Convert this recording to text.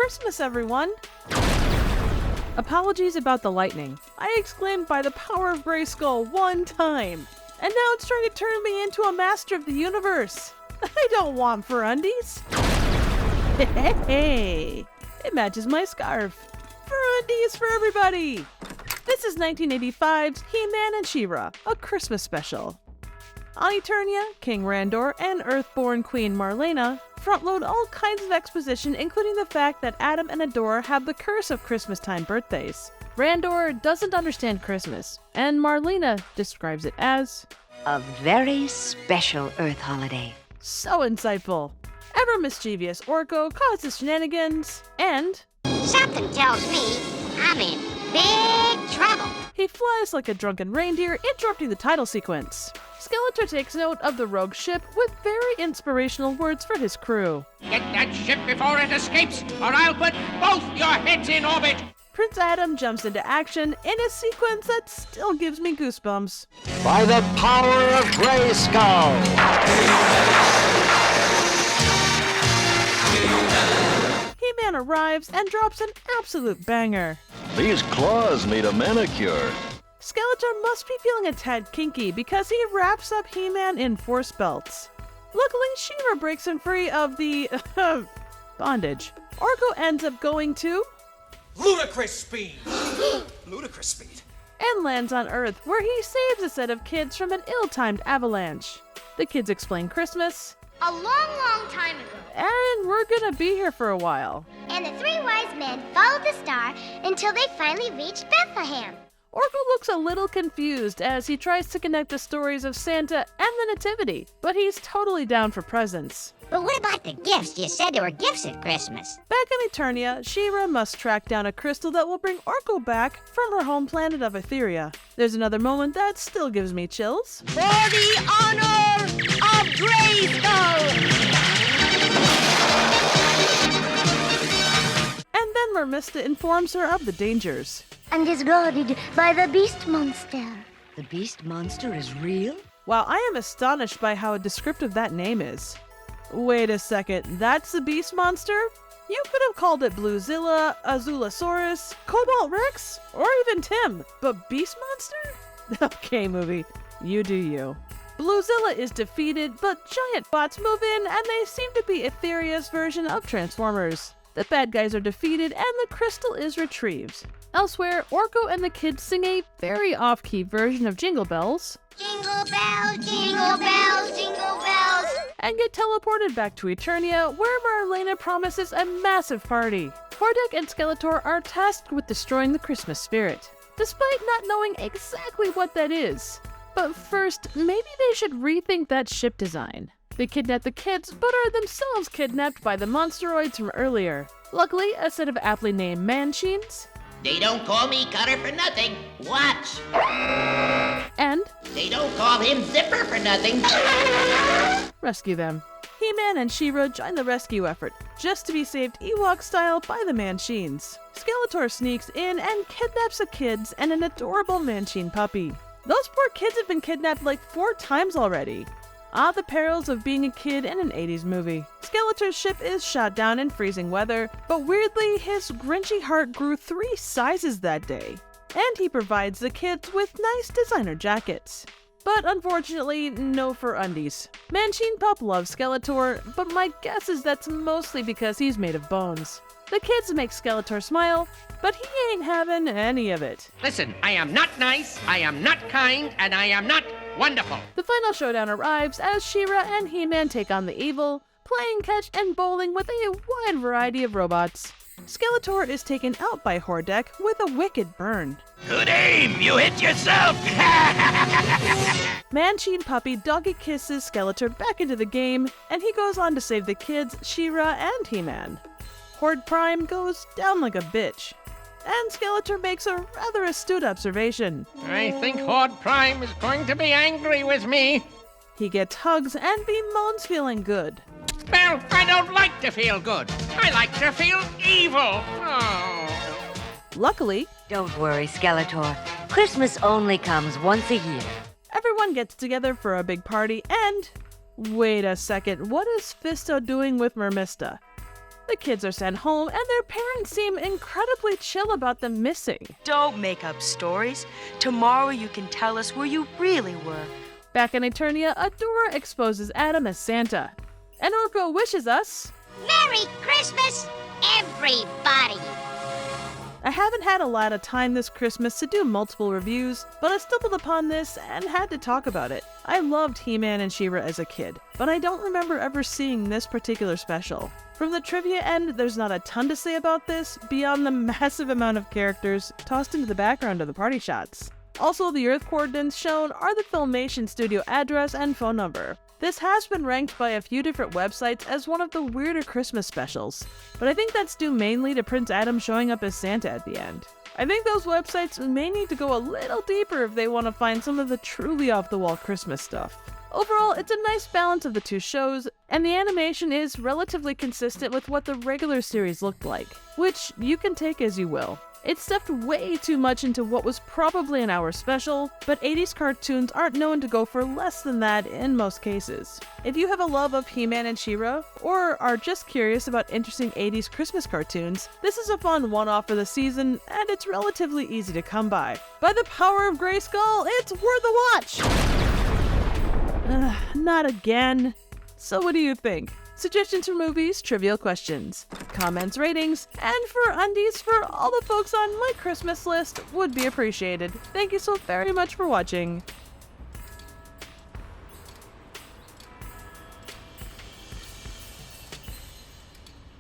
Christmas, everyone! Apologies about the lightning. I exclaimed by the power of Grayskull one time, and now it's trying to turn me into a master of the universe. I don't want fur undies. Hey, it matches my scarf. Fur undies for everybody! This is 1985's He-Man and She-Ra, a Christmas special. On Eternia, King Randor and Earthborn Queen Marlena front-load all kinds of exposition, including the fact that Adam and Adora have the curse of Christmas-time birthdays. Randor doesn't understand Christmas, and Marlena describes it as a very special Earth holiday. So insightful. Ever mischievous Orko causes shenanigans, and something tells me I'm in big trouble. He flies like a drunken reindeer, interrupting the title sequence. Skeletor takes note of the rogue ship with very inspirational words for his crew. Get that ship before it escapes, or I'll put both your heads in orbit! Prince Adam jumps into action in a sequence that still gives me goosebumps. By the power of Grayskull! He-Man arrives and drops an absolute banger. These claws need a manicure. Skeletor must be feeling a tad kinky because he wraps up He-Man in force belts. Luckily, She-Ra breaks him free of the bondage. Orko ends up going to ludicrous speed! Ludicrous speed. And lands on Earth, where he saves a set of kids from an ill-timed avalanche. The kids explain Christmas. A long, long time ago. And we're gonna be here for a while. And the three wise men followed the star until they finally reached Bethlehem. Orko looks a little confused as he tries to connect the stories of Santa and the Nativity, but he's totally down for presents. But what about the gifts? You said there were gifts at Christmas. Back in Eternia, She-Ra must track down a crystal that will bring Orko back from her home planet of Etheria. There's another moment that still gives me chills. For the honor of Grayskull! And then Mermista informs her of the dangers. And is guarded by the beast monster. The beast monster is real? Wow, I am astonished by how descriptive that name is. Wait a second, that's the beast monster? You could have called it Bluezilla, Azulosaurus, Cobalt Rex, or even Tim, but beast monster? Okay, movie, you do you. Bluezilla is defeated, but giant bots move in and they seem to be Etheria's version of Transformers. The bad guys are defeated and the crystal is retrieved. Elsewhere, Orko and the kids sing a very off-key version of Jingle Bells. Jingle bells, jingle bells, jingle bells. And get teleported back to Eternia, where Marlena promises a massive party. Hordak and Skeletor are tasked with destroying the Christmas spirit, despite not knowing exactly what that is. But first, maybe they should rethink that ship design. They kidnap the kids, but are themselves kidnapped by the monsteroids from earlier. Luckily, a set of aptly named Manchines. They don't call me Cutter for nothing. Watch. And they don't call him Zipper for nothing. Rescue them. He-Man and She-Ra join the rescue effort, just to be saved Ewok style by the Manchines. Skeletor sneaks in and kidnaps the kids and an adorable Manchine puppy. Those poor kids have been kidnapped like 4 times already. Ah, the perils of being a kid in an 80s movie. Skeletor's ship is shot down in freezing weather, but weirdly, his Grinchy heart grew 3 sizes that day. And he provides the kids with nice designer jackets. But unfortunately, no fur undies. Manchine Pup loves Skeletor, but my guess is that's mostly because he's made of bones. The kids make Skeletor smile, but he ain't having any of it. Listen, I am not nice, I am not kind, and I am not wonderful. The final showdown arrives as She-Ra and He-Man take on the evil, playing catch and bowling with a wide variety of robots. Skeletor is taken out by Hordak with a wicked burn. Good aim, you hit yourself! Manchine Puppy doggy kisses Skeletor back into the game, and he goes on to save the kids, She-Ra and He-Man. Horde Prime goes down like a bitch. And Skeletor makes a rather astute observation. I think Horde Prime is going to be angry with me. He gets hugs and bemoans feeling good. Well, I don't like to feel good. I like to feel evil. Oh. Luckily, don't worry, Skeletor. Christmas only comes once a year. Everyone gets together for a big party and... Wait a second, what is Fisto doing with Mermista? The kids are sent home, and their parents seem incredibly chill about them missing. Don't make up stories. Tomorrow you can tell us where you really were. Back in Eternia, Adora exposes Adam as Santa. And Orko wishes us Merry Christmas, everybody! I haven't had a lot of time this Christmas to do multiple reviews, but I stumbled upon this and had to talk about it. I loved He-Man and She-Ra as a kid, but I don't remember ever seeing this particular special. From the trivia end, there's not a ton to say about this, beyond the massive amount of characters tossed into the background of the party shots. Also, the Earth coordinates shown are the Filmation studio address and phone number. This has been ranked by a few different websites as one of the weirder Christmas specials, but I think that's due mainly to Prince Adam showing up as Santa at the end. I think those websites may need to go a little deeper if they want to find some of the truly off-the-wall Christmas stuff. Overall, it's a nice balance of the two shows, and the animation is relatively consistent with what the regular series looked like, which you can take as you will. It stepped way too much into what was probably an hour special, but 80s cartoons aren't known to go for less than that in most cases. If you have a love of He-Man and She-Ra, or are just curious about interesting 80s Christmas cartoons, this is a fun one-off for the season, and it's relatively easy to come by. By the power of Grayskull, it's worth a watch! Not again. So what do you think? Suggestions for movies, trivial questions, comments, ratings, and for undies for all the folks on my Christmas list would be appreciated. Thank you so very much for watching.